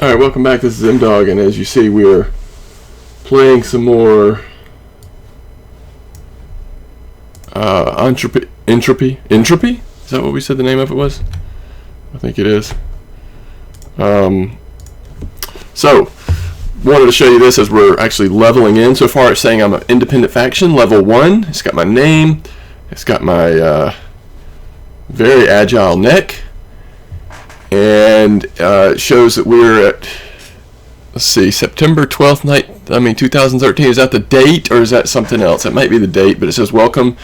Alright, welcome back. This is M-Dog, and as you see, we're playing some more Entropy? Is that what we said the name of it was? I think it is. So, wanted to show you this as we're actually leveling in. So far it's saying I'm an independent faction, level 1. It's got my name. It's got my very agile neck. And it shows that we're at, let's see, September 12th, 2013. Is that the date, or is that something else? It might be the date, but it says welcome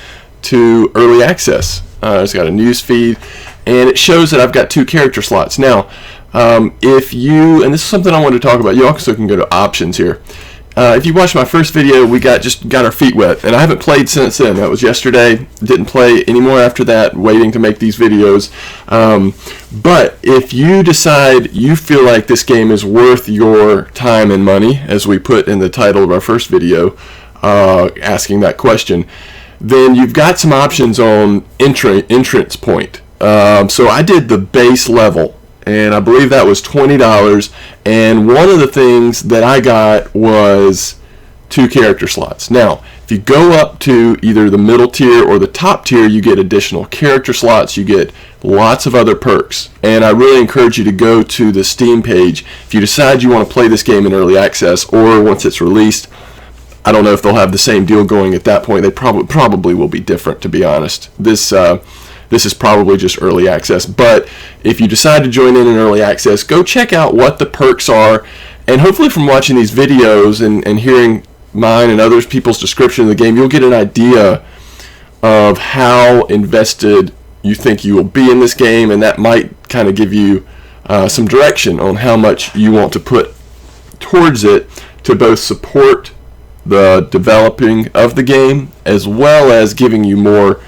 to early access. It's got a news feed, and it shows that I've got 2 character slots. Now, if you, and this is something I wanted to talk about, you also can go to options here. If you watched my first video, we just got our feet wet, and I haven't played since then. That was yesterday. Didn't play anymore after that, waiting to make these videos. But if you decide you feel like this game is worth your time and money, as we put in the title of our first video, asking that question, then you've got some options on entrance point. So I did the base level, and I believe that was $20, and one of the things that I got was 2 character slots. Now, if you go up to either the middle tier or the top tier, you get additional character slots, you get lots of other perks, and I really encourage you to go to the Steam page if you decide you want to play this game in early access, or once it's released. I don't know if they'll have the same deal going at that point. They probably will be different, to be honest. This is probably just early access, but if you decide to join in early access, go check out what the perks are, and hopefully from watching these videos and hearing mine and others people's description of the game, you'll get an idea of how invested you think you will be in this game, and that might kind of give you some direction on how much you want to put towards it to both support the developing of the game as well as giving you more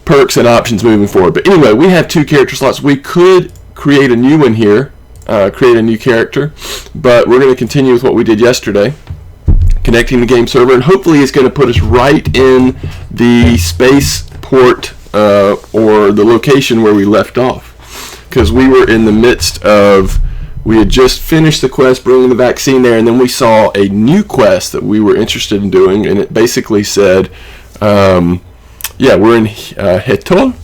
perks and options moving forward. But anyway, we have 2 character slots. We could create a new one here, create a new character, but we're going to continue with what we did yesterday, connecting the game server, and hopefully it's going to put us right in the spaceport or the location where we left off, because we were in the midst of, we had just finished the quest bringing the vaccine there, and then we saw a new quest that we were interested in doing, and it basically said, yeah, we're in Hetol.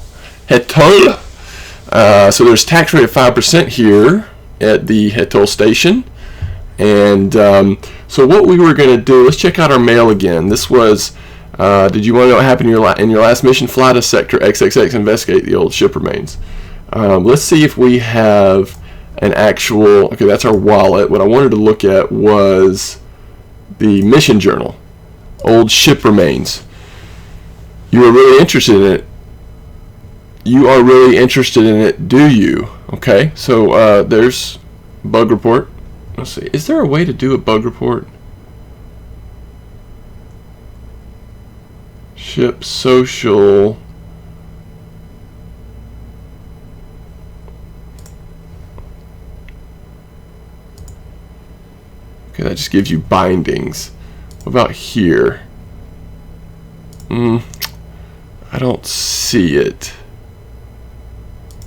So there's tax rate of 5% here at the Hetol station. And so what we were going to do, let's check out our mail again. This was, did you want to know what happened in your last mission? Fly to Sector XXX, investigate the old ship remains. Let's see if we have an actual, okay, that's our wallet. What I wanted to look at was the mission journal, old ship remains. You are really interested in it. You are really interested in it, do you? Okay, so there's bug report. Let's see. Is there a way to do a bug report? Ship social. Okay, that just gives you bindings. What about here? I don't see it.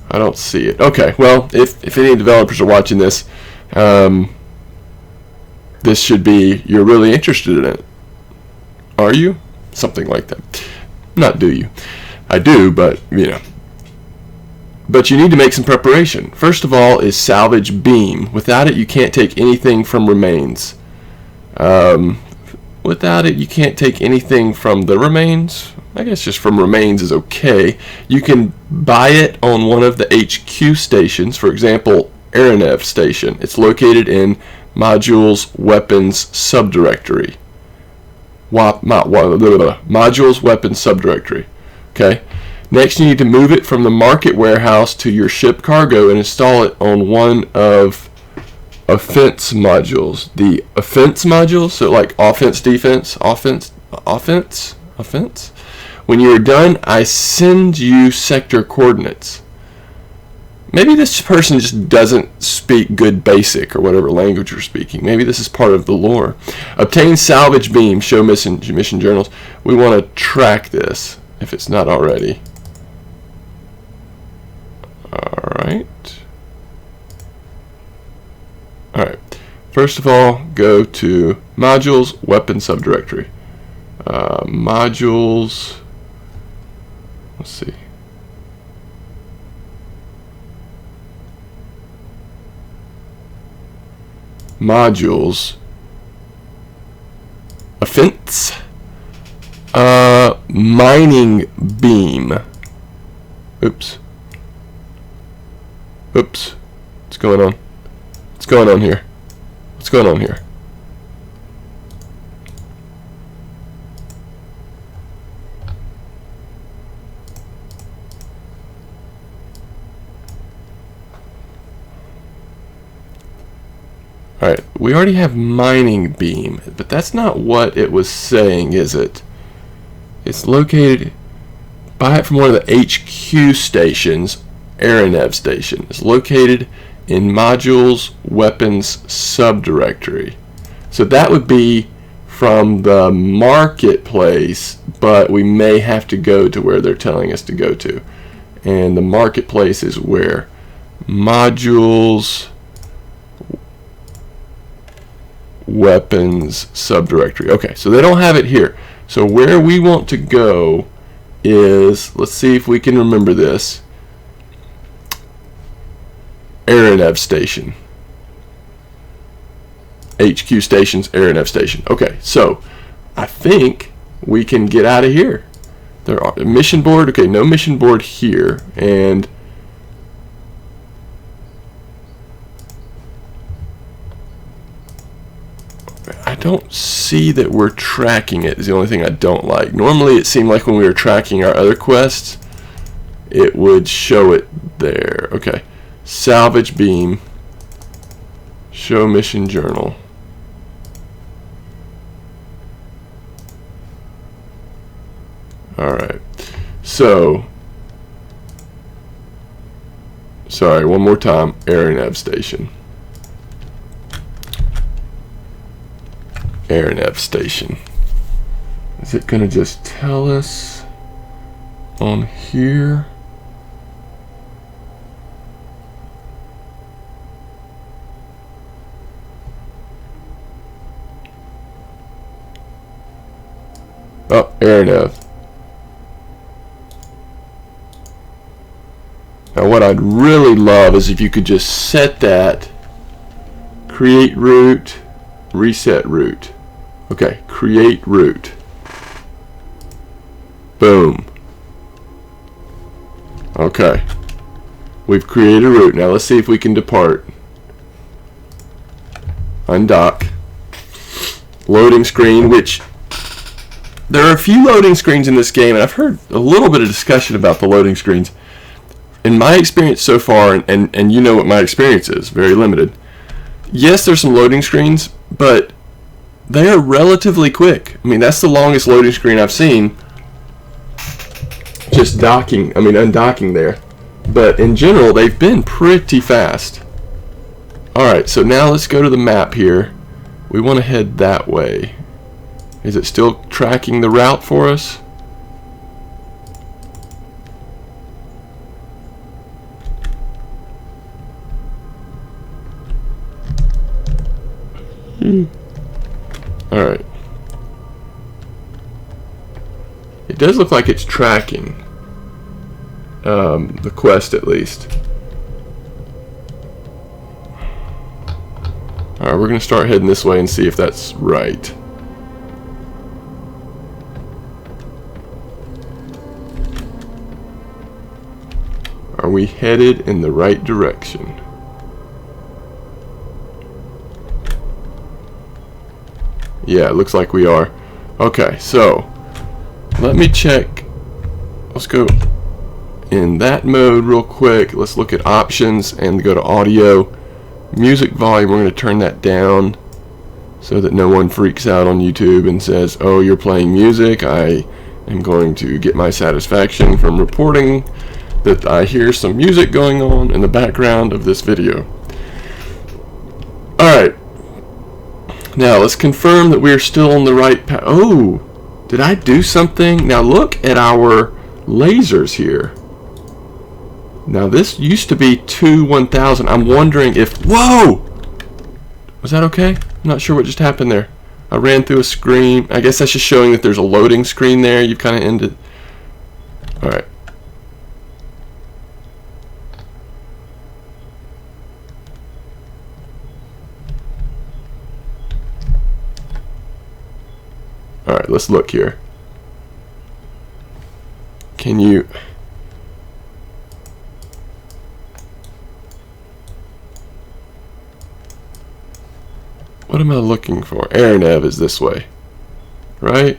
I don't see it. Okay, well, if any developers are watching this, this should be, you're really interested in it. Are you? Something like that. Not do you. I do, but, you know. But you need to make some preparation. First of all is salvage beam. Without it, you can't take anything from remains. Without it, you can't take anything from the remains. I guess just from remains is okay. You can buy it on one of the HQ stations, for example, Airnav station. It's located in Modules Weapons Subdirectory. Modules Weapons Subdirectory. Okay. Next, you need to move it from the market warehouse to your ship cargo and install it on one of offense modules. The offense modules, so like offense, defense, offense. When you are done, I send you sector coordinates. Maybe this person just doesn't speak good basic or whatever language you're speaking. Maybe this is part of the lore. Obtain salvage beam, show mission journals. We want to track this if it's not already. Alright. Alright, first of all, go to Modules, Weapon Subdirectory. Modules, let's see. Modules, Offense, Mining Beam. Oops. What's going on? What's going on here? What's going on here? Alright, we already have mining beam, but that's not what it was saying, is it? It's located, buy it from one of the HQ stations, Airnav station. It's located in Modules Weapons Subdirectory. So that would be from the marketplace, but we may have to go to where they're telling us to go to. And the marketplace is where? Modules Weapons Subdirectory. Okay, so they don't have it here. So where we want to go is, let's see if we can remember this, Airnav station. HQ stations, Airnav station. Okay, so I think we can get out of here. There are mission board. Okay, no mission board here, and I don't see that we're tracking it. Is the only thing I don't like. Normally, it seemed like when we were tracking our other quests, it would show it there. Okay, salvage beam, show mission journal. Alright, so, sorry, one more time, Airnav station. Airnav station. Is it going to just tell us on here? Oh, Airnav. Now what I'd really love is if you could just set that, create route, reset route. Okay, create route. Boom. Okay. We've created a route. Now let's see if we can depart. Undock. Loading screen, which there are a few loading screens in this game, and I've heard a little bit of discussion about the loading screens. In my experience so far, and you know what my experience is, very limited. Yes, there's some loading screens, but they are relatively quick. I mean, that's the longest loading screen I've seen. Just undocking there. But in general, they've been pretty fast. Alright, so now let's go to the map here. We want to head that way. Is it still tracking the route for us? Alright. It does look like it's tracking the quest at least. Alright, we're going to start heading this way and see if that's right. Are we headed in the right direction? Yeah, it looks like we are. Okay, so let me check. Let's go in that mode real quick. Let's look at options and go to audio. Music volume, we're going to turn that down so that no one freaks out on YouTube and says, oh, you're playing music. I am going to get my satisfaction from reporting that I hear some music going on in the background of this video. Alright. Now, let's confirm that we're still on the right path. Oh, did I do something? Now, look at our lasers here. Now, this used to be 2 1000. I'm wondering if... Whoa! Was that okay? I'm not sure what just happened there. I ran through a screen. I guess that's just showing that there's a loading screen there. You've kind of ended. Alright. Alright, let's look here. Can you... What am I looking for? Airnav is this way, right?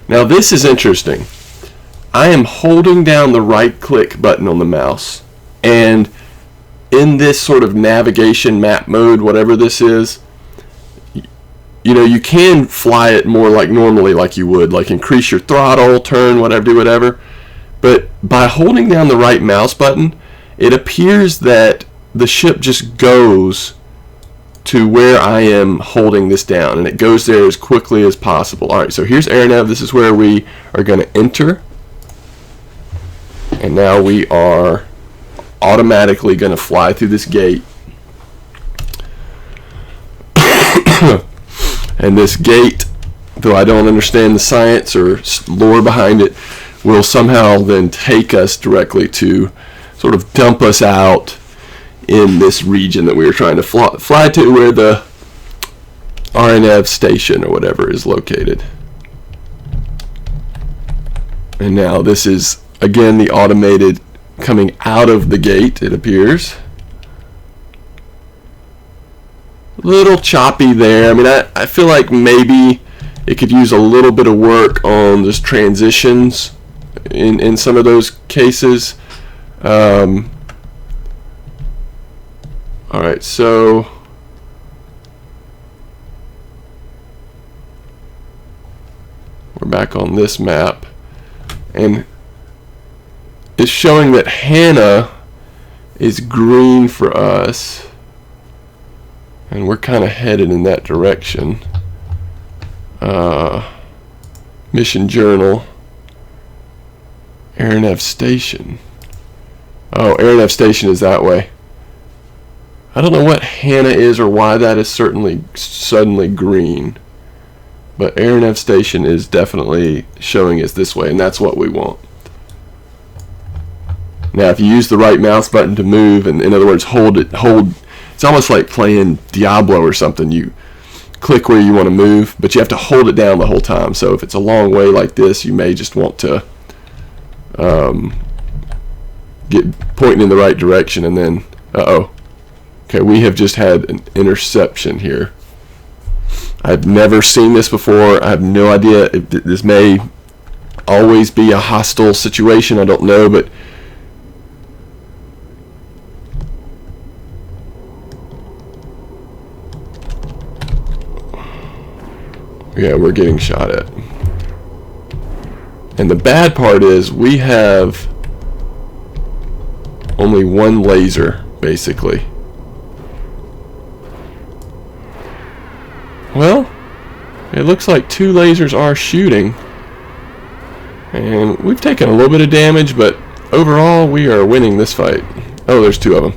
Now this is interesting. I am holding down the right click button on the mouse, and in this sort of navigation map mode, whatever this is, you know, you can fly it more like normally, like you would, like increase your throttle, turn, whatever, do whatever. But by holding down the right mouse button, it appears that the ship just goes to where I am holding this down, and it goes there as quickly as possible. Alright, so here's Airnav. This is where we are going to enter. And now we are automatically going to fly through this gate. And this gate, though I don't understand the science or lore behind it, will somehow then take us directly to sort of dump us out in this region that we were trying to fly to, where the Airnav station or whatever is located. And now this is again the automated coming out of the gate, it appears. A little choppy there. I mean, I feel like maybe it could use a little bit of work on just transitions in some of those cases. Alright, so we're back on this map, and it's showing that Hannah is green for us, and we're kind of headed in that direction. Mission journal, Airnav station. Oh, Airnav station is that way. I don't know what Hannah is or why that is suddenly green, but Airnav station is definitely showing us this way, and that's what we want. Now, if you use the right mouse button to move, and in other words, hold, it's almost like playing Diablo or something. You click where you want to move, but you have to hold it down the whole time. So if it's a long way like this, you may just want to get pointing in the right direction, and then, okay, we have just had an interception here. I've never seen this before. I have no idea if this may always be a hostile situation. I don't know, but yeah, we're getting shot at. And the bad part is we have only one laser, basically. Well, it looks like two lasers are shooting, and we've taken a little bit of damage, but overall we are winning this fight. Oh, there's two of them.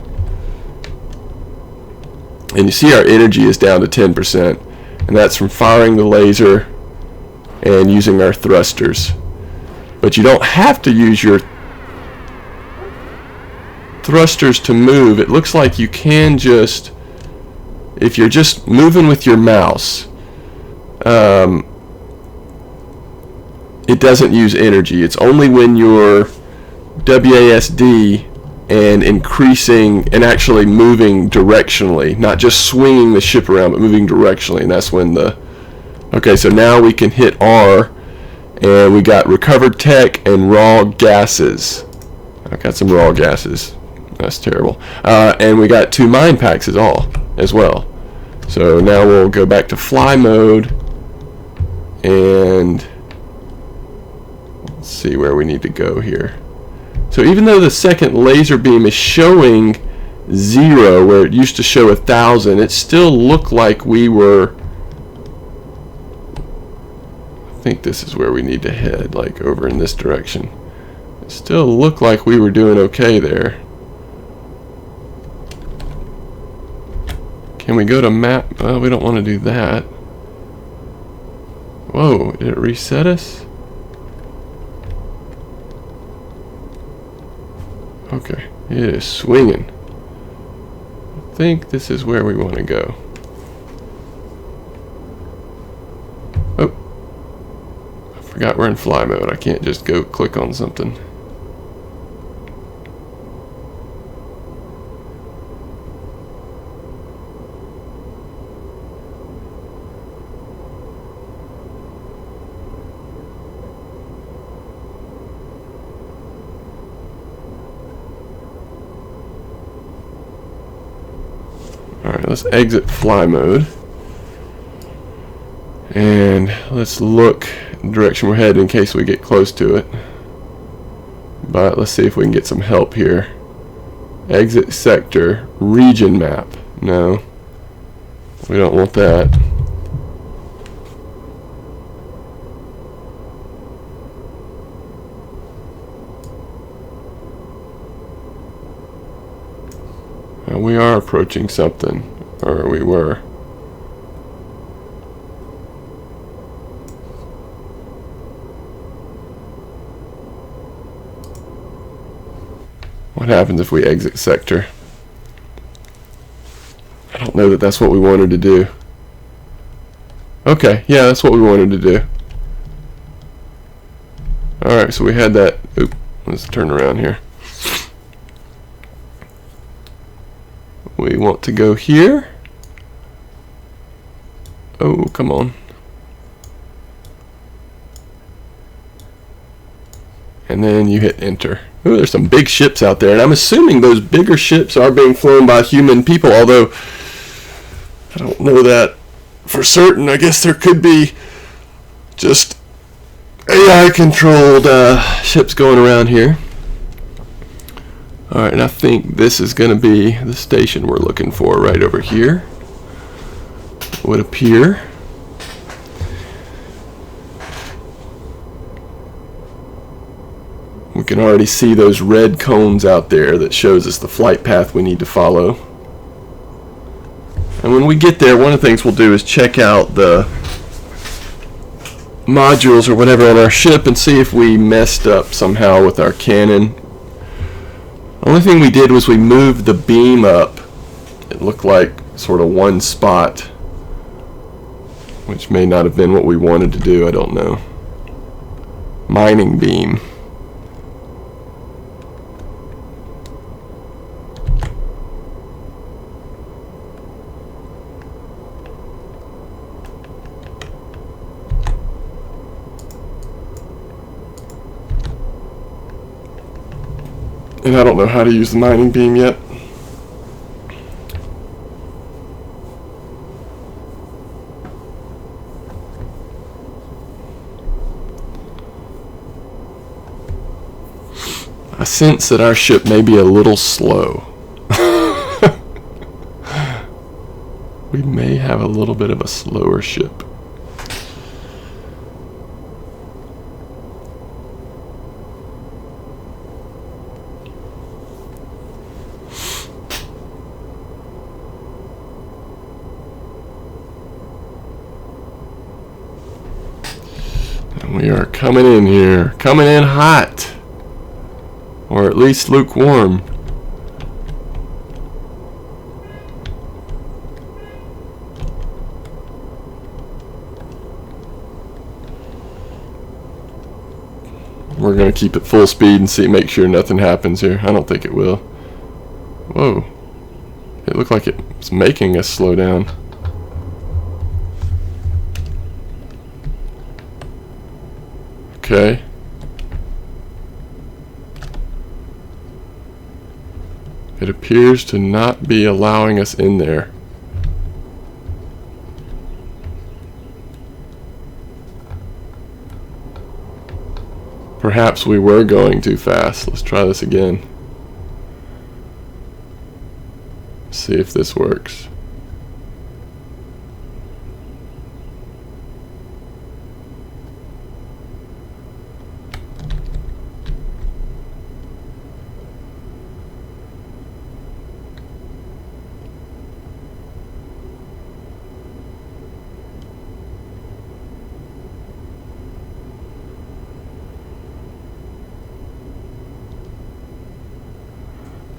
And you see our energy is down to 10%, and that's from firing the laser and using our thrusters. But you don't have to use your thrusters to move. It looks like you can just, if you're just moving with your mouse, it doesn't use energy. It's only when you're WASD and increasing and actually moving directionally, not just swinging the ship around, but moving directionally, and that's when the... Okay, so now we can hit R, and we got recovered tech and raw gases. I got some raw gases. That's terrible. And we got 2 mine packs as well. So now we'll go back to fly mode, and let's see where we need to go here. So even though the second laser beam is showing 0 where it used to show 1,000, it still looked like we were... I think this is where we need to head, like over in this direction. It still looked like we were doing okay there. Can we go to map? Well, we don't want to do that. Whoa, did it reset us? Okay, it is swinging. I think this is where we want to go. Oh, I forgot we're in fly mode. I can't just go click on something. Alright, let's exit fly mode. And let's look the direction we're headed in case we get close to it. But let's see if we can get some help here. Exit sector, region map. No, we don't want that. We are approaching something, or we were. What happens if we exit sector? I don't know that that's what we wanted to do. Okay, yeah, that's what we wanted to do. Alright, so we had that. Oop, let's turn around here. We want to go here. Oh, come on. And then you hit enter. Oh, there's some big ships out there, and I'm assuming those bigger ships are being flown by human people, although I don't know that for certain. I guess there could be just AI controlled ships going around here. Alright, and I think this is going to be the station we're looking for right over here. Would appear. We can already see those red cones out there that shows us the flight path we need to follow. And when we get there, one of the things we'll do is check out the modules or whatever on our ship and see if we messed up somehow with our cannon. The only thing we did was we moved the beam up. It looked like sort of one spot, which may not have been what we wanted to do. I don't know. Mining beam. And I don't know how to use the mining beam yet. I sense that our ship may be a little slow. We may have a little bit of a slower ship. We are coming in here, coming in hot, or at least lukewarm. We're going to keep it full speed and make sure nothing happens here. I don't think it will. Whoa. It looked like it was making us slow down. Okay. It appears to not be allowing us in there. Perhaps we were going too fast. Let's try this again. See if this works.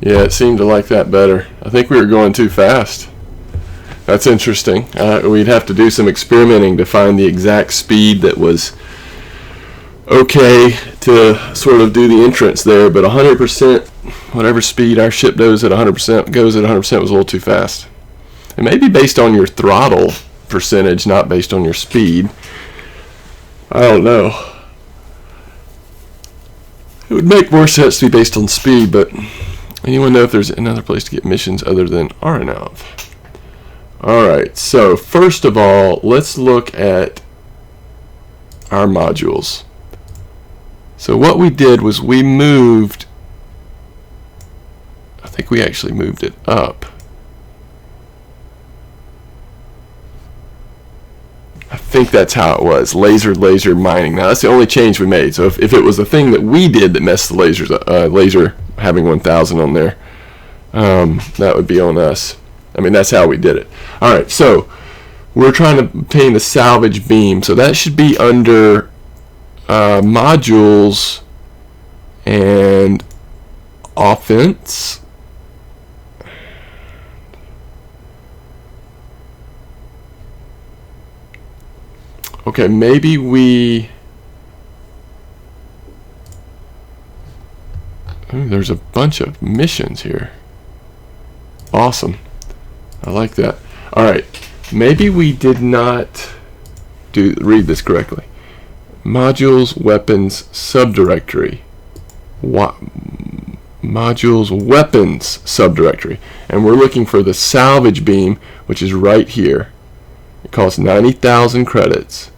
Yeah, it seemed to like that better. I think we were going too fast. That's interesting. We'd have to do some experimenting to find the exact speed that was okay to sort of do the entrance there, but 100%, whatever speed our ship goes at 100% was a little too fast. It may be based on your throttle percentage, not based on your speed. I don't know. It would make more sense to be based on speed, but anyone know if there's another place to get missions other than Airnav? Alright, so first of all, let's look at our modules. So what we did was we moved, I think we actually moved it up. I think that's how it was. Laser mining. Now that's the only change we made. So if it was a thing that we did that messed the lasers, laser having 1000 on there, that would be on us. I mean, that's how we did it. All right, so we're trying to obtain the salvage beam. So that should be under modules and offense. Okay, maybe we... Ooh, there's a bunch of missions here. Awesome. I like that. Alright, maybe we did not read this correctly. Modules, weapons, subdirectory. Modules, weapons, subdirectory. And we're looking for the salvage beam, which is right here. It costs 90,000 credits.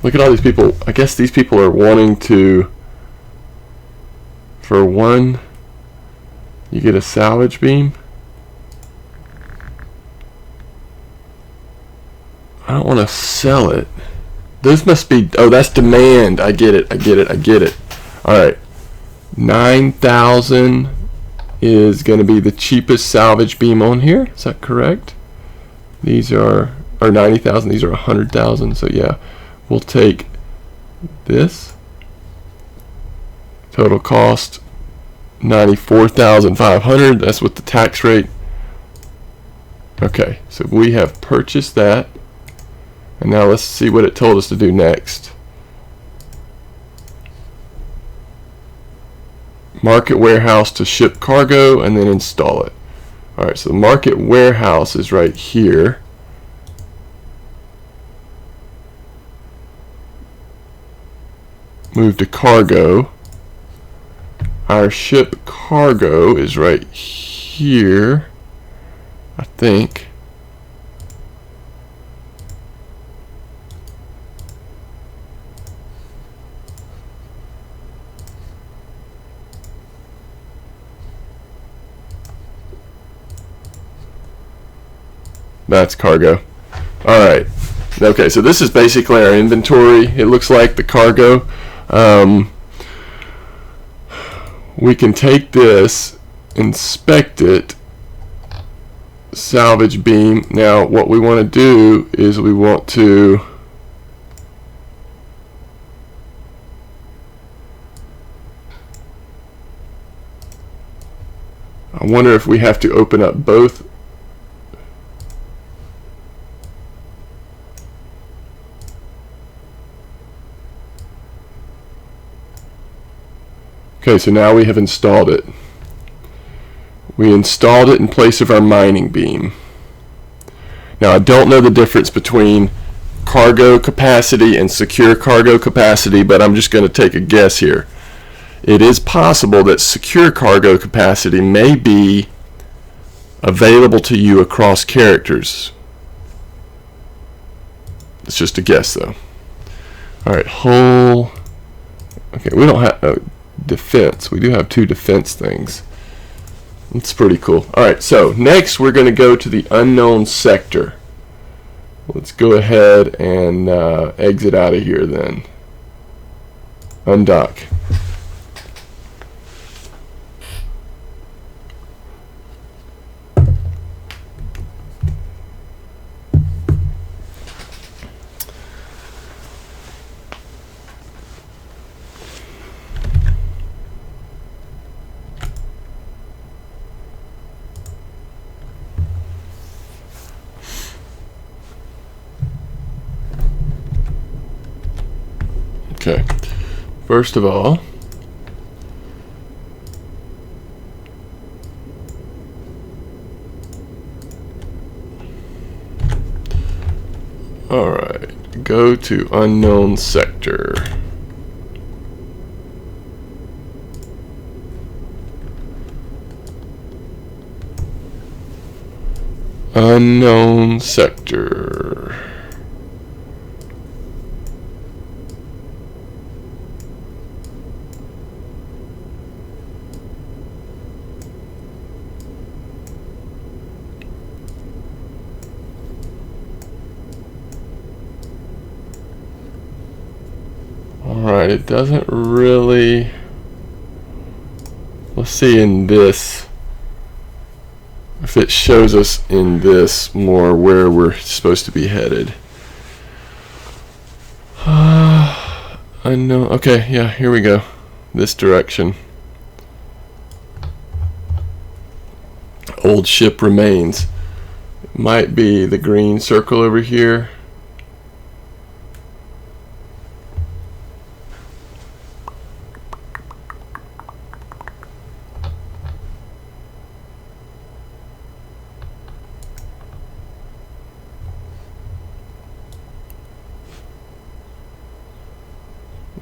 Look at all these people. I guess these people are wanting to, for one, you get a salvage beam. I don't want to sell it. Those must be, oh, that's demand. I get it. Alright. 9,000 is going to be the cheapest salvage beam on here. Is that correct? These are, or 90,000, these are 100,000. So yeah. We'll take this. Total cost 94,500. That's with the tax rate. Okay, so we have purchased that. And now let's see what it told us to do next. Market warehouse to ship cargo and then install it. Alright, so the market warehouse is right here. Move to cargo. Our ship cargo is right here, I think. That's cargo. Alright. Okay, so this is basically our inventory. It looks like the cargo. We can take this, inspect it, salvage beam. Now what we want to do is we want to I wonder if we have to open up both. Okay, so now we have installed it. We installed it in place of our mining beam. Now I don't know the difference between cargo capacity and secure cargo capacity, but I'm just going to take a guess here. It is possible that secure cargo capacity may be available to you across characters. It's just a guess though. Alright, hull. Okay, we don't have defense. We do have 2 defense things. It's pretty cool. Alright, so next we're going to go to the unknown sector. Let's go ahead and exit out of here then. Undock. Okay, first of all, alright, go to unknown sector. Unknown sector. Alright, it doesn't really... Let's see in this, if it shows us in this more where we're supposed to be headed. I know. Okay, yeah, here we go. This direction. Old ship remains. It might be the green circle over here.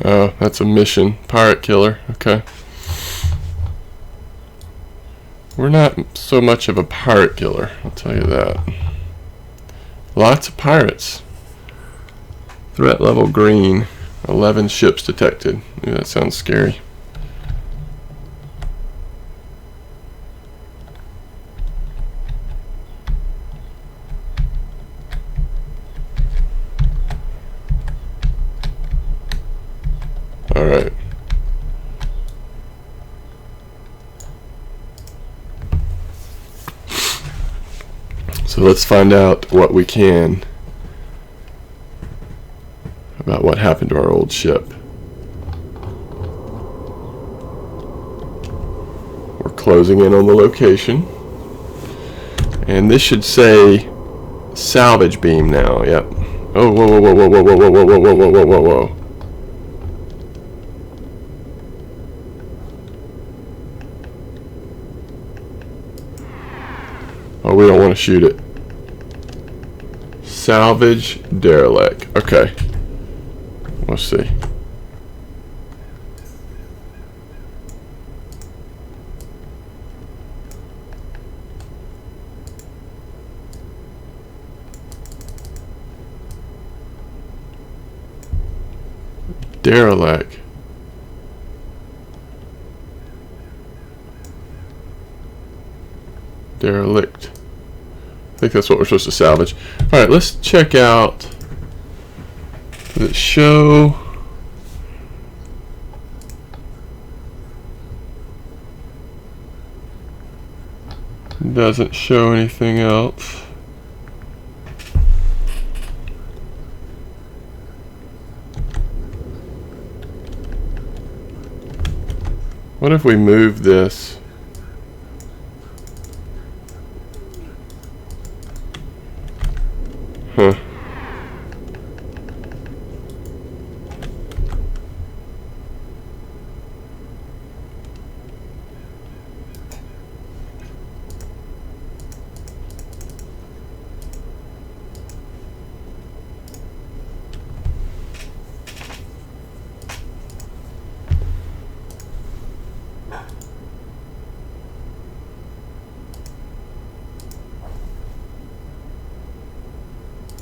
Oh, that's a mission. Pirate killer. Okay. We're not so much of a pirate killer, I'll tell you that. Lots of pirates. Threat level green. 11 ships detected. Ooh, that sounds scary. Alright. So let's find out what we can about what happened to our old ship. We're closing in on the location. And this should say salvage beam now. Yep. Oh, whoa, whoa, whoa, whoa, whoa, whoa, whoa, whoa, whoa, whoa, whoa, whoa, whoa. Oh, we don't want to shoot it. Salvage derelict. Okay. Let's see. Derelict. Derelict. I think that's what we're supposed to salvage. Alright, let's check out. Does it show? It doesn't show anything else. What if we move this? Huh.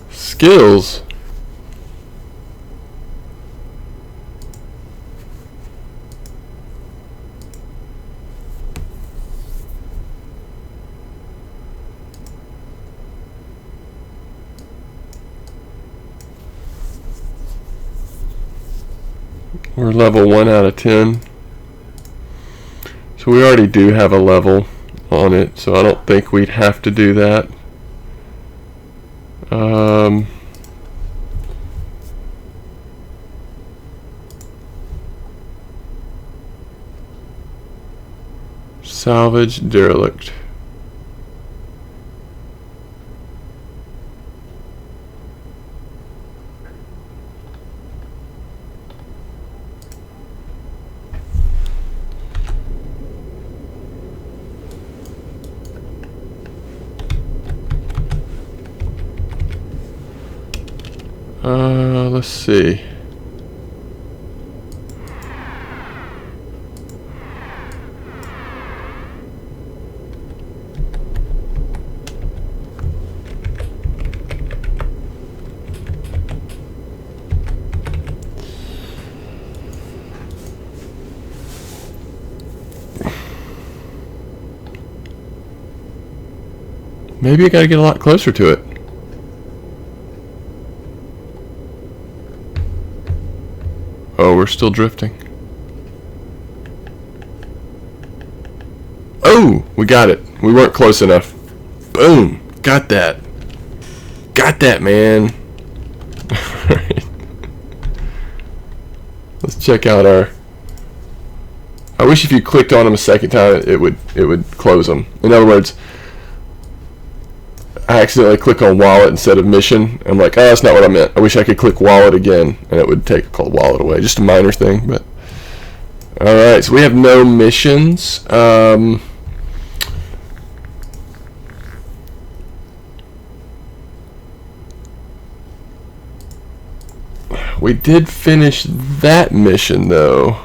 Skills. We're level 1 out of 10. So we already do have a level on it, so I don't think we'd have to do that. Salvage derelict. Let's see. Maybe I gotta get a lot closer to it. Oh, we're still drifting. Oh, we got it. We weren't close enough. Boom. Got that. Got that, man. Alright. Let's check out our... I wish if you clicked on them a second time, it would close them. In other words, I accidentally click on wallet instead of mission. I'm like, oh, that's not what I meant. I wish I could click wallet again, and it would take wallet away. Just a minor thing, but... Alright, so we have no missions. We did finish that mission, though.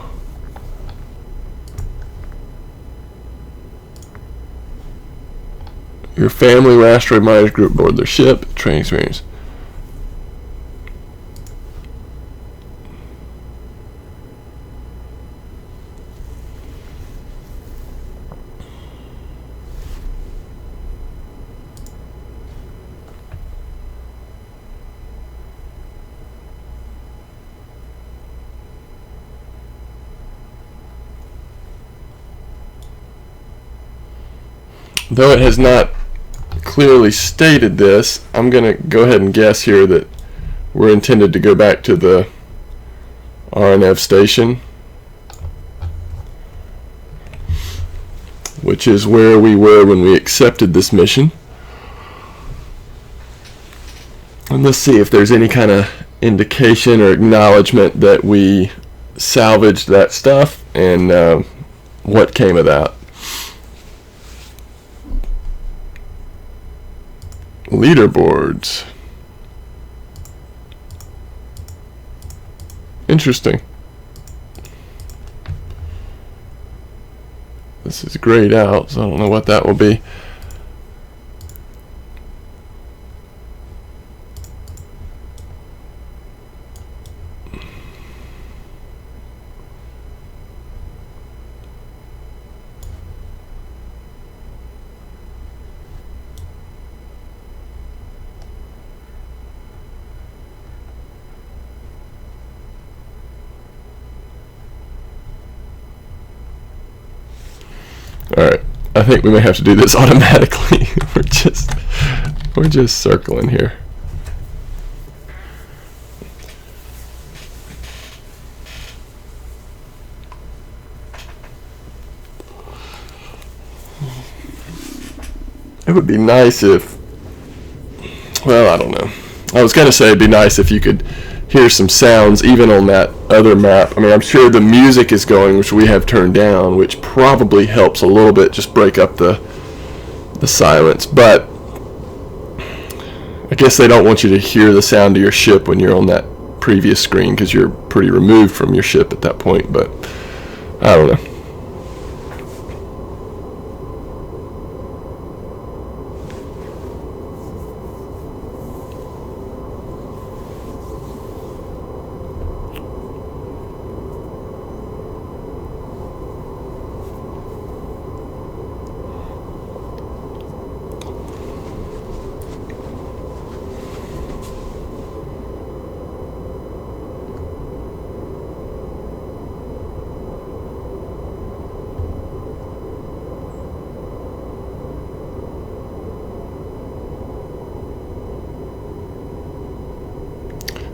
Your family or asteroid miners group aboard their ship. Training experience. Though it has not clearly stated this, I'm going to go ahead and guess here that we're intended to go back to the Airnav station, which is where we were when we accepted this mission. And let's see if there's any kind of indication or acknowledgement that we salvaged that stuff and what came of that. Leaderboards. Interesting. This is grayed out, so I don't know what that will be. Alright, I think we may have to do this automatically. we're just circling here. It would be nice if, well, I don't know. I was going to say it'd be nice if you could hear some sounds even on that other map. I mean, I'm sure the music is going, which we have turned down, which probably helps a little bit, just break up the silence. But I guess they don't want you to hear the sound of your ship when you're on that previous screen because you're pretty removed from your ship at that point. But I don't know.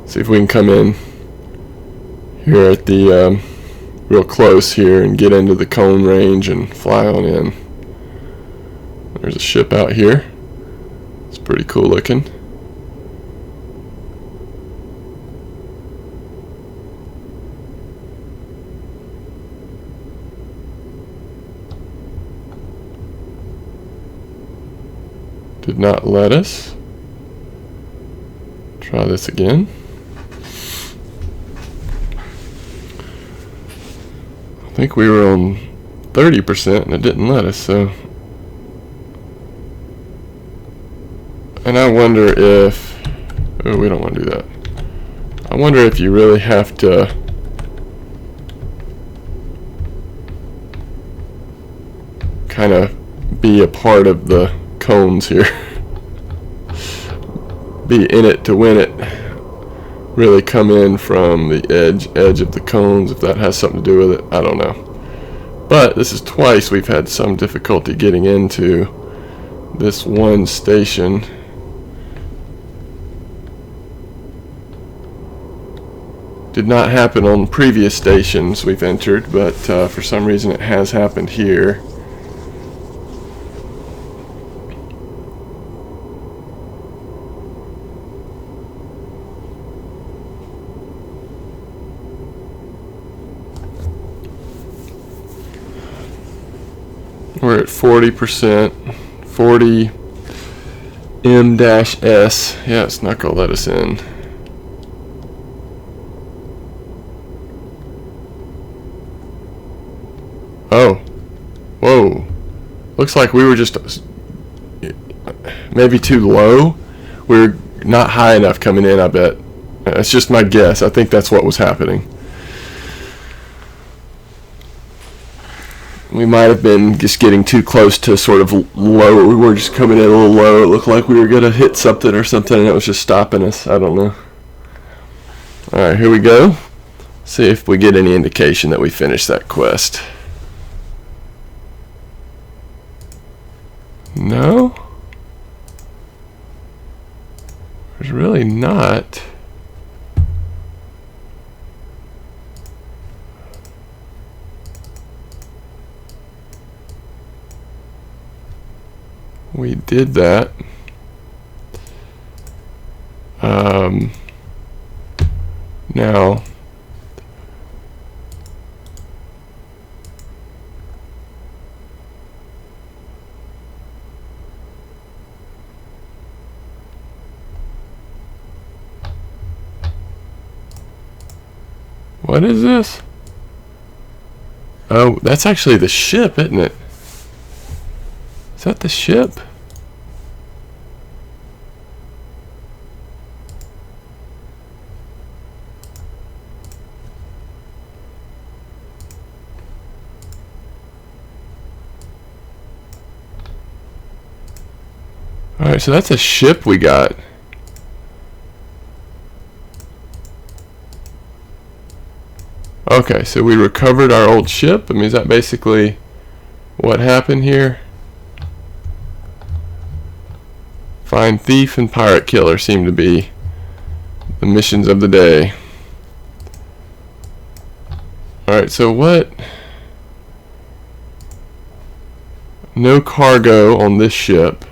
See if we can come in here at the real close here and get into the cone range and fly on in. There's a ship out here. It's pretty cool looking. Did not let us. Try this again. think we were on 30% and it didn't let us, so. And I wonder if, oh, we don't want to do that. I wonder if you really have to kind of be a part of the cones here. Be in it to win it. Really come in from the edge of the cones, if that has something to do with it. I don't know. But this is twice we've had some difficulty getting into this one station. Did not happen on previous stations we've entered, but for some reason it has happened here. We're at 40%, 40 M-S. Yeah, it's not going to let us in. Oh, whoa. Looks like we were just maybe too low. We're not high enough coming in, I bet. It's just my guess. I think that's what was happening. We might have been just getting too close to sort of low. We were just coming in a little low. It looked like we were going to hit something or something, and it was just stopping us. I don't know. All right, here we go. See if we get any indication that we finished that quest. No? There's really not. We did that. Now, what is this? Oh, that's actually the ship, isn't it? Is that the ship? Alright, so that's a ship we got. Okay, so we recovered our old ship. I mean, is that basically what happened here? Find thief and pirate killer seem to be the missions of the day. Alright, so what? No cargo on this ship.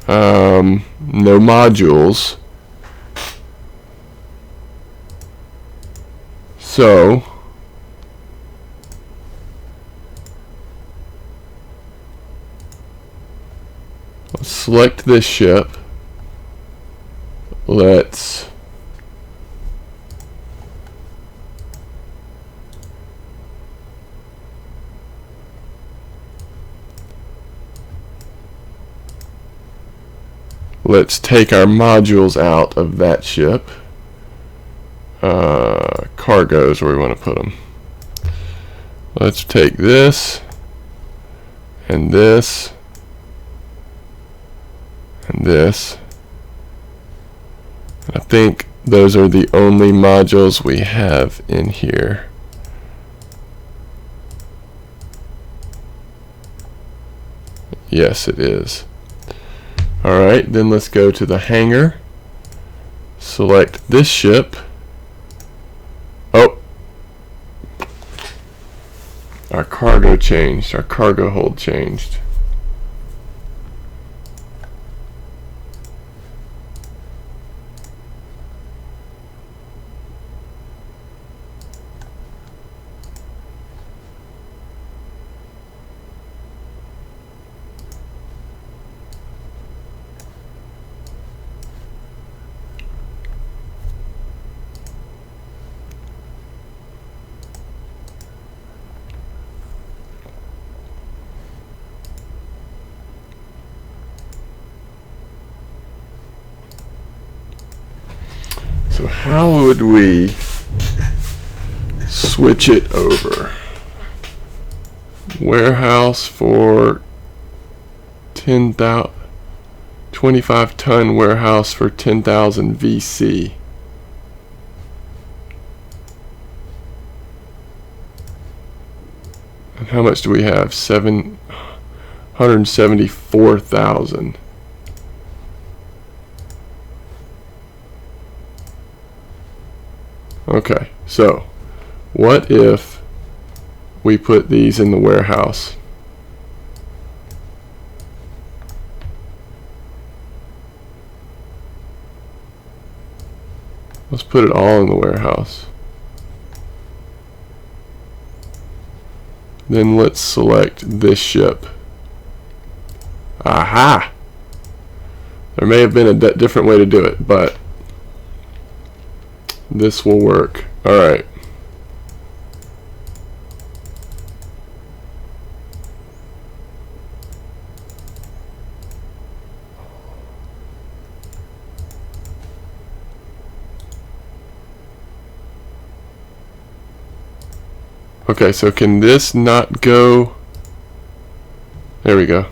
No modules. So let's select this ship. Let's take our modules out of that ship. Cargo is where we want to put them. Let's take this and this and this. I think those are the only modules we have in here. Yes, it is. Alright, then let's go to the hangar. Select this ship. Oh! Our cargo changed. Our cargo hold changed. So how would we switch it over? Warehouse for 10,000, 25-ton warehouse for 10,000 VC. And how much do we have? 774,000. Okay, so what if we put these in the warehouse? Let's put it all in the warehouse. Then let's select this ship. Aha! There may have been a different way to do it, but this will work. Alright. Okay, so can this not go? There we go.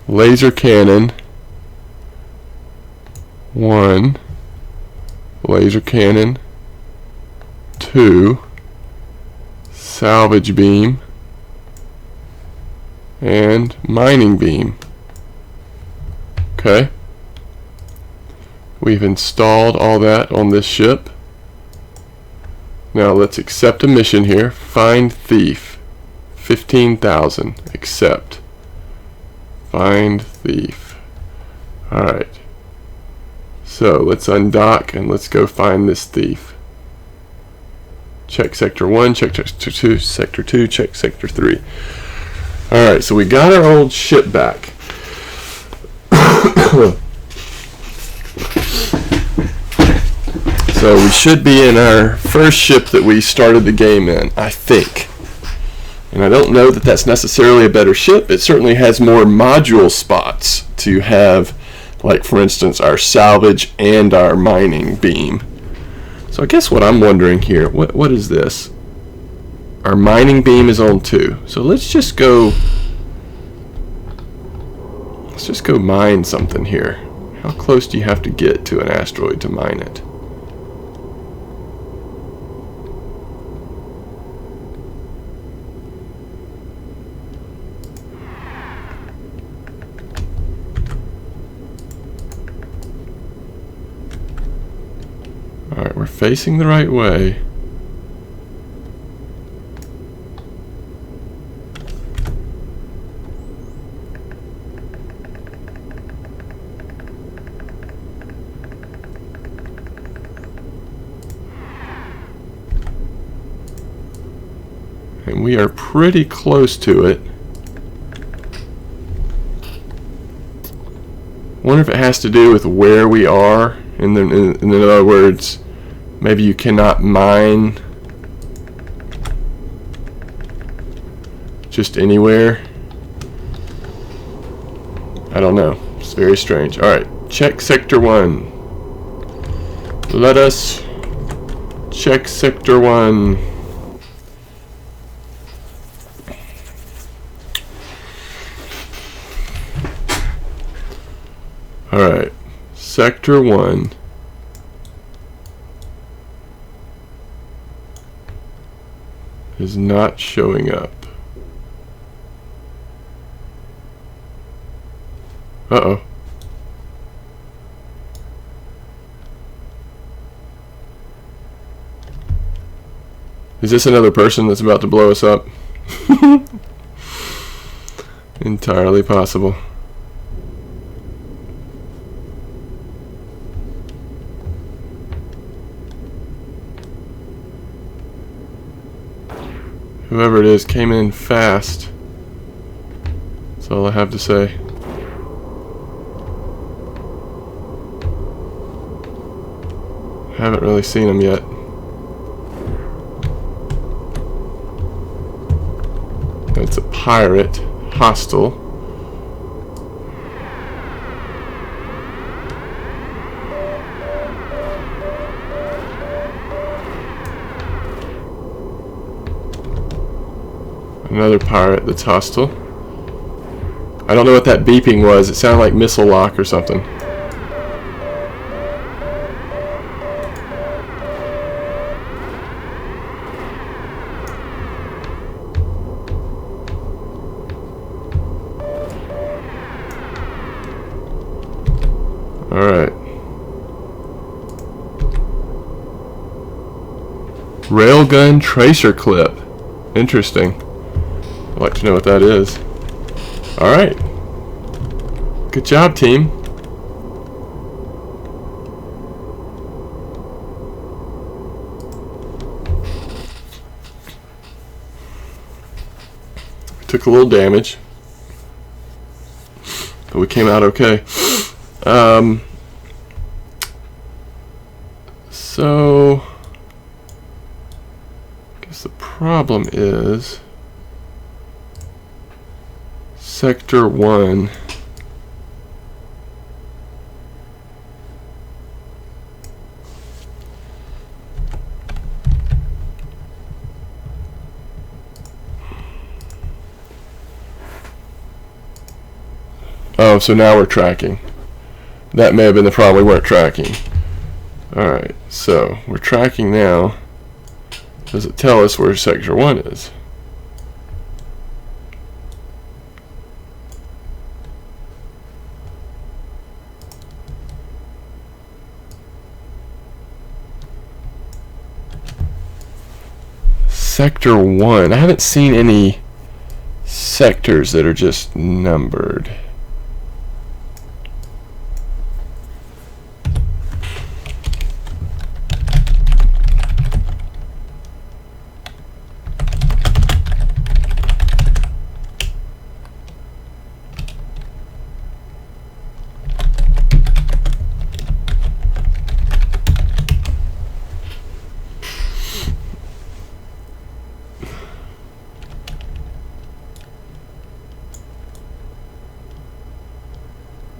Laser cannon. 1. Laser cannon. 2. Salvage beam. And mining beam. Okay. We've installed all that on this ship. Now let's accept a mission here. Find thief. 15,000. Accept. Find thief. Alright. So let's undock and let's go find this thief. Check sector 1, check sector 2, check sector 3. Alright, so we got our old ship back. So we should be in our first ship that we started the game in, I think. And I don't know that that's necessarily a better ship. It certainly has more module spots to have, like for instance, our salvage and our mining beam. So I guess what I'm wondering here, what is this? Our mining beam is on 2. So let's just go mine something here. How close do you have to get to an asteroid to mine it? Alright, we're facing the right way. And we are pretty close to it. Wonder if it has to do with where we are. In other words, maybe you cannot mine just anywhere. I don't know. It's very strange. Alright, check sector 1. Let us check sector 1. Alright, sector 1 is not showing up. Uh-oh. Is this another person that's about to blow us up? Entirely possible. Whoever it is came in fast. That's all I have to say. Haven't really seen him yet. It's a pirate. Hostile. Another pirate that's hostile. I don't know what that beeping was. It sounded like missile lock or something. Alright. Railgun tracer clip. Interesting. I'd like to know what that is. Alright. Good job, team. We took a little damage, but we came out okay. So I guess the problem is Sector 1. Oh, so now we're tracking. That may have been the problem, we weren't tracking. Alright, so we're tracking now. Does it tell us where Sector 1 is? Sector 1. I haven't seen any sectors that are just numbered.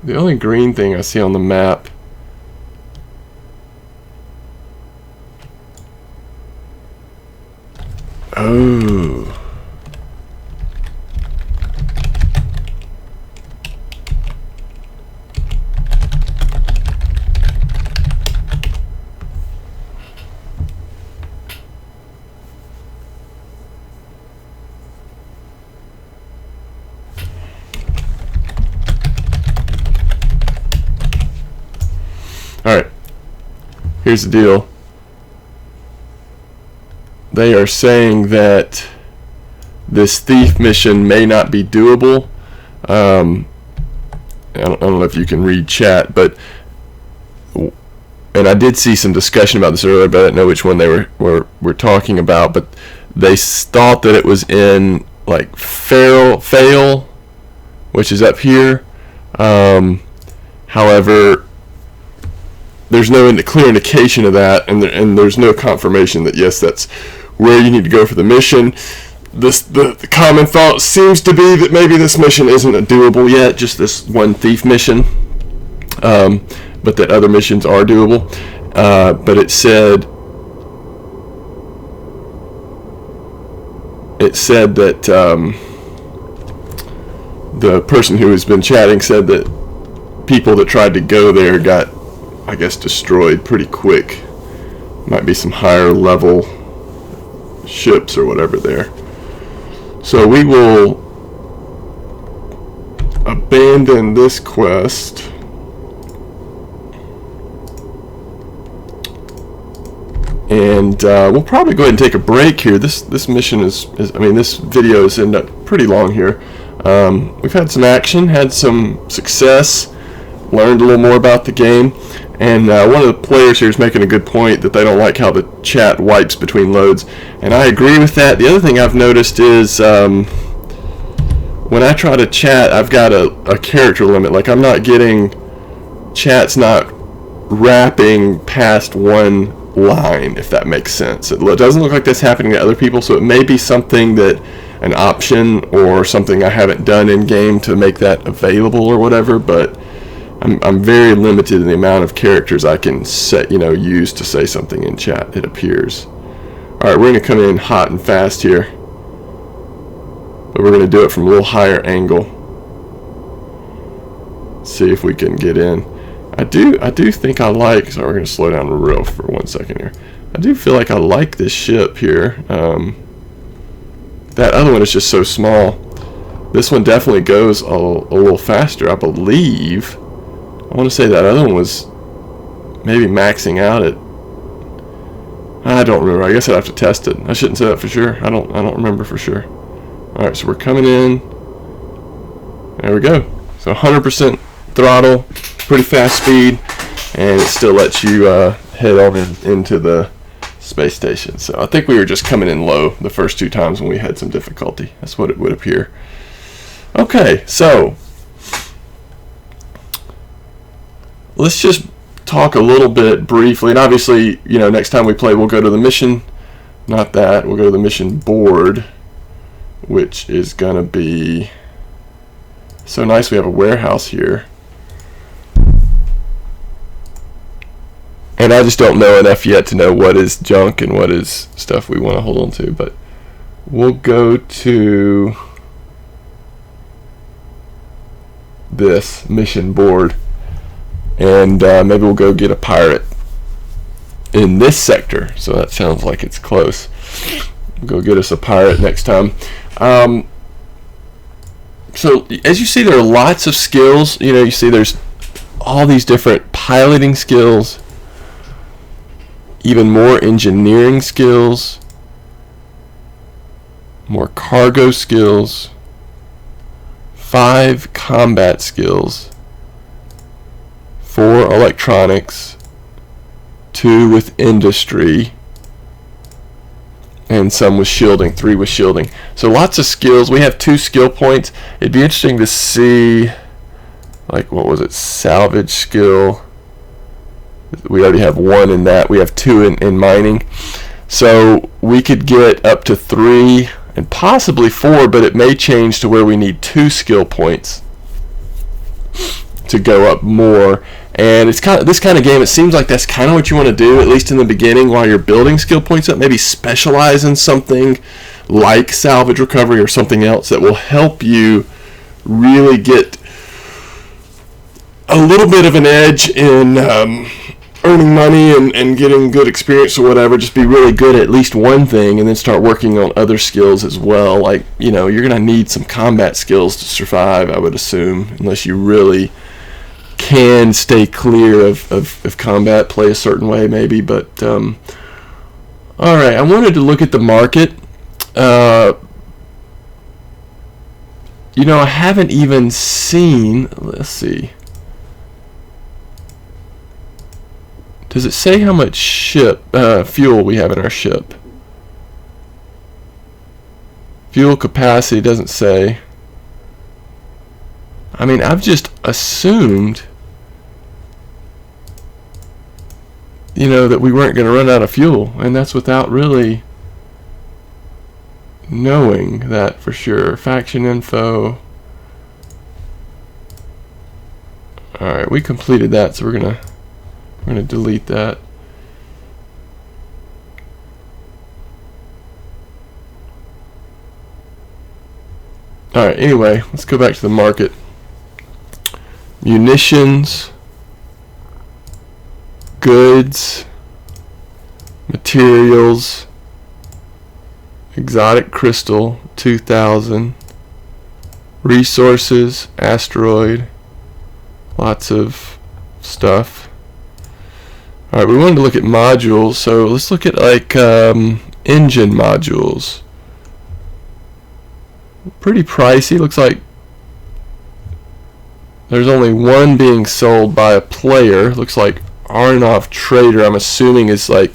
The only green thing I see on the map oh. Alright, here's the deal. They are saying that this thief mission may not be doable. I don't know if you can read chat, but and I did see some discussion about this earlier, but I didn't know which one they were talking about. But they thought that it was in like fail, which is up here. However, there's no clear indication of that, and there's no confirmation that yes, that's where you need to go for the mission. The common thought seems to be that maybe this mission isn't doable yet, just this one thief mission, but that other missions are doable. But it said that the person who has been chatting said that people that tried to go there got, I guess, destroyed pretty quick. Might be some higher level ships or whatever there. So we will abandon this quest and we'll probably go ahead and take a break here. This mission is I mean, this video is ended up pretty long here. We've had some action, had some success, learned a little more about the game. And one of the players here is making a good point that they don't like how the chat wipes between loads. And I agree with that. The other thing I've noticed is when I try to chat, I've got a character limit. Like, I'm not getting, chat's not wrapping past one line, if that makes sense. It doesn't look like that's happening to other people, so it may be something that, an option or something I haven't done in game to make that available or whatever, but I'm very limited in the amount of characters I can set, use to say something in chat, it appears. Alright, we're going to come in hot and fast here. but we're going to do it from a little higher angle. See if we can get in. I do think I like, so we're going to slow down real for 1 second here. I do feel like I like this ship here. That other one is just so small. This one definitely goes a little faster, I believe. I want to say that other one was maybe maxing out at, I don't remember. I guess I'd have to test it. I shouldn't say that for sure. I don't remember for sure. Alright, so we're coming in. There we go. So 100% throttle, pretty fast speed, and it still lets you head on into the space station. So I think we were just coming in low the first 2 times when we had some difficulty. That's what it would appear. Okay, so let's just talk a little bit briefly, and obviously, you know, next time we play we'll go to the mission, not that, we'll go to the mission board, which is gonna be so nice. We have a warehouse here, and I just don't know enough yet to know what is junk and what is stuff we want to hold on to, but we'll go to this mission board, and maybe we'll go get a pirate in this sector. So that sounds like it's close. We'll go get us a pirate next time. So as you see, there are lots of skills. You know, you see there's all these different piloting skills, even more engineering skills, more cargo skills, 5 combat skills, 4 electronics, 2 with industry, and some with shielding, 3 with shielding. So lots of skills. We have 2 skill points. It'd be interesting to see, like, what was it, salvage skill. We already have 1 in that. We have 2 in mining. So we could get up to 3 and possibly 4, but it may change to where we need 2 skill points to go up more. And it's kind of this kind of game, it seems like that's kind of what you want to do, at least in the beginning, while you're building skill points up. Maybe specialize in something like salvage recovery or something else that will help you really get a little bit of an edge in earning money and getting good experience or whatever. Just be really good at least one thing, and then start working on other skills as well. Like, you know, you're going to need some combat skills to survive, I would assume, unless you really can stay clear of combat, play a certain way maybe. But alright, I wanted to look at the market. You know, I haven't even seen, let's see, does it say how much fuel we have in our ship? Fuel capacity doesn't say. I mean, I've just assumed, you know, that we weren't going to run out of fuel, and that's without really knowing that for sure. Faction info. Alright, we completed that, so we're gonna delete that. Alright, anyway, let's go back to the market. Munitions, goods, materials, exotic crystal, 2,000, resources, asteroid, lots of stuff. Alright, we wanted to look at modules, so let's look at like engine modules. Pretty pricey. Looks like there's only 1 being sold by a player. Looks like Airnav Trader, I'm assuming, is like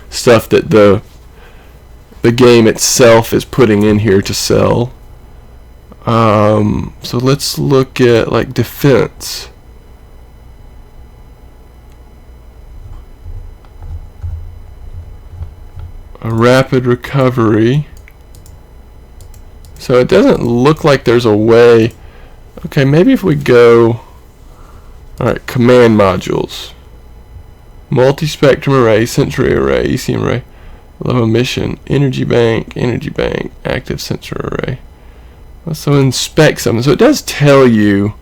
stuff that the game itself is putting in here to sell. So let's look at like defense. A rapid recovery. So it doesn't look like there's a way. Okay, maybe if we go, alright, command modules, multi-spectrum array, sensory array, ECM array, low emission, energy bank, active sensor array. So inspect something. So it does tell you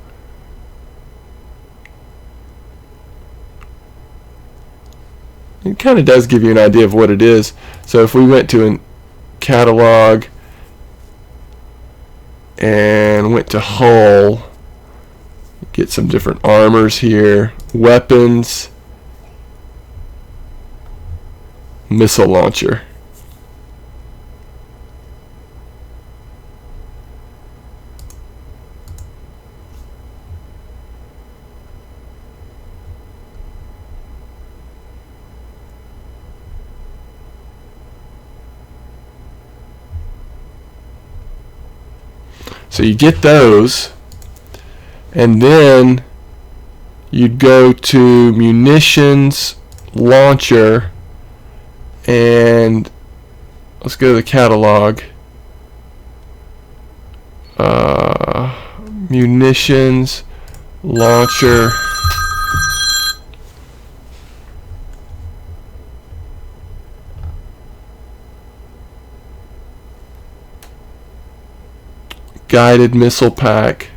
it kind of does give you an idea of what it is. So if we went to a catalog and went to hull, get some different armors here, weapons, missile launcher. So you get those, and then you'd go to munitions launcher, and let's go to the catalog. Munitions launcher. Guided missile pack,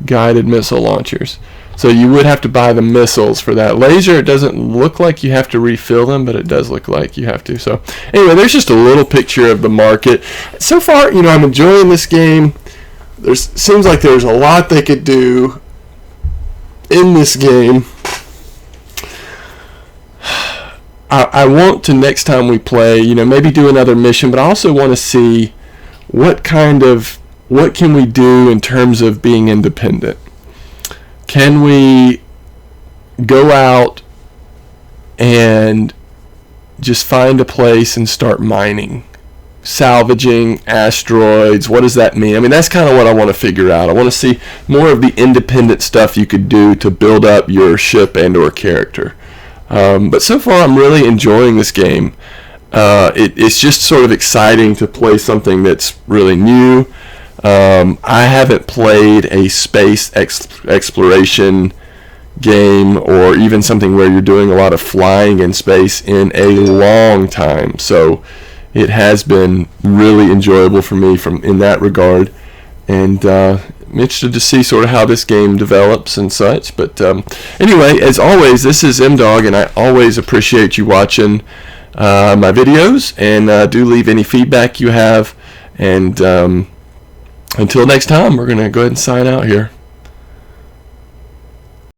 guided missile launchers. So you would have to buy the missiles for that. Laser, it doesn't look like you have to refill them, but it does look like you have to. So anyway, there's just a little picture of the market. So far, you know, I'm enjoying this game. Seems like there's a lot they could do in this game. I want to, next time we play, you know, maybe do another mission, but I also want to see what can we do in terms of being independent. Can we go out and just find a place and start mining, salvaging asteroids? What does that mean? I mean, that's kind of what I want to figure out. I want to see more of the independent stuff you could do to build up your ship and or character. But so far I'm really enjoying this game. It's just sort of exciting to play something that's really new. I haven't played a space exploration game, or even something where you're doing a lot of flying in space, in a long time. So it has been really enjoyable for me in that regard. And I'm interested to see sort of how this game develops and such. But anyway, as always, this is M-Dog, and I always appreciate you watching my videos, and do leave any feedback you have. And until next time, we're going to go ahead and sign out here.